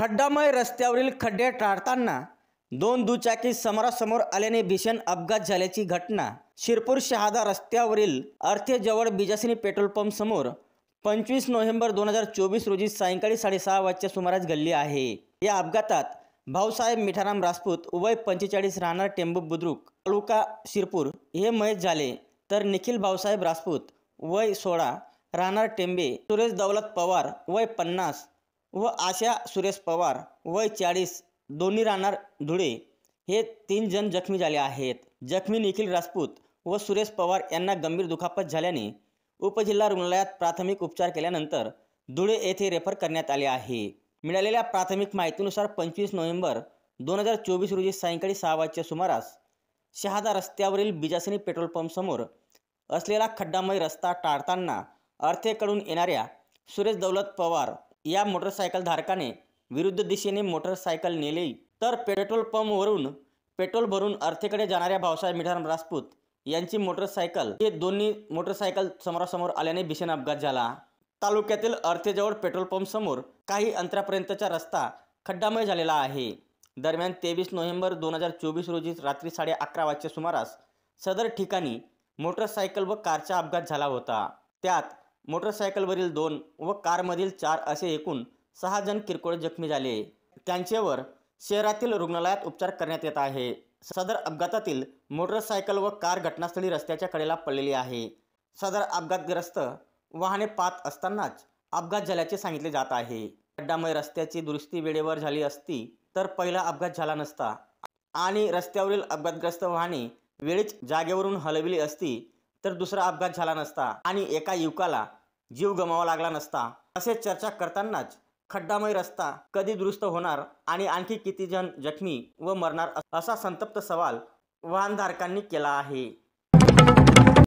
खड्डामय रस्त्यावरील खड्डे टाळताना दोन दुचाकी समोरासमोर आल्याने भीषण अपघात झाल्याची घटना शिरपूर शहादा रस्त्यावरील अर्थेजवळ बीजासनी पेट्रोल पंप समोर 25 नोव्हेंबर 2024 रोजी सायंकाळी 6:30 वाजच्या सुमारास घडली आहे। या अपघातात भाऊसाहेब मिठाराम राजपूत वय 45 राहणार टेंबू बुद्रुक तालुका शिरपूर हे मयत झाले, तर निखिल भाऊसाहेब राजपूत वय 16 राहणार टेंबे, सुरेश दौलत पवार वय 50 व आशा सुरेश पवार वय 40 दोन्ही राहणार धुळे हे 3 जण जखमी झाले आहेत। जखमी निखिल राजपूत व सुरेश पवार यांना गंभीर दुखापत झाल्याने उपजिल्हा रुग्णालयात प्राथमिक उपचार केल्यानंतर धुळे येथे रेफर करण्यात आले आहे। मिळालेल्या प्राथमिक माहितीनुसार 25 नोव्हेंबर 2024 रोजी सायंकाळी 6 वाजच्या सुमारास शहादा रस्त्यावरील बीजासनी पेट्रोल पंप समोर असलेला खड्डामय रस्ता टाळताना अर्थेकडून येणाऱ्या सुरेश दौलत पवार या मोटरसायकल धारकाने विरुद्ध दिशेने मोटरसायकल नेली, तर पेट्रोल पंपवरून पेट्रोल भरून अर्थेकडे जाणाऱ्या भाऊसाहेब मिठाराम राजपूत यांची मोटरसायकल हे दोन्ही मोटरसायकल समोरासमोर आल्याने भीषण अपघात झाला। तालुक्यातील अर्थेजवळ पेट्रोल पंप समोर काही अंतरापर्यंतचा रस्ता खड्डामय झालेला आहे। दरम्यान 23 नोव्हेंबर 2024 रोजी रात्री 11:30 वाजच्या सुमारास सदर ठिकाणी मोटरसायकल व कारचा अपघात झाला होता। त्यात मोटरसायकलवरील 2 व कारमधील 4 असे एकूण 6 जण किरकोळ जखमी झाले। त्यांच्यावर शहरातील रुग्णालयात उपचार करण्यात येत आहे। सदर अपघातातील मोटरसायकल व कार घटनास्थळी रस्त्याच्या कडेला पडलेली आहे। सदर अपघातग्रस्त वाहने पाहत असतानाच अपघात झाल्याचे सांगितले जात आहे। खड्डामय रस्त्याची दुरुस्ती वेळेवर झाली असती तर पहिला अपघात झाला नसता आणि रस्त्यावरील अपघातग्रस्त वाहने वेळीच जागेवरून हलविली असती तर दुसरा अपघात झाला नसता आणि एका युवकाला जीव गमावा लागला नसता। असे चर्चा करतानाच खड्डामय रस्ता कधी दुरुस्त होणार आणि आणखी किती जण जखमी व मरणार असा संतप्त सवाल वाहनधारकांनी केला आहे।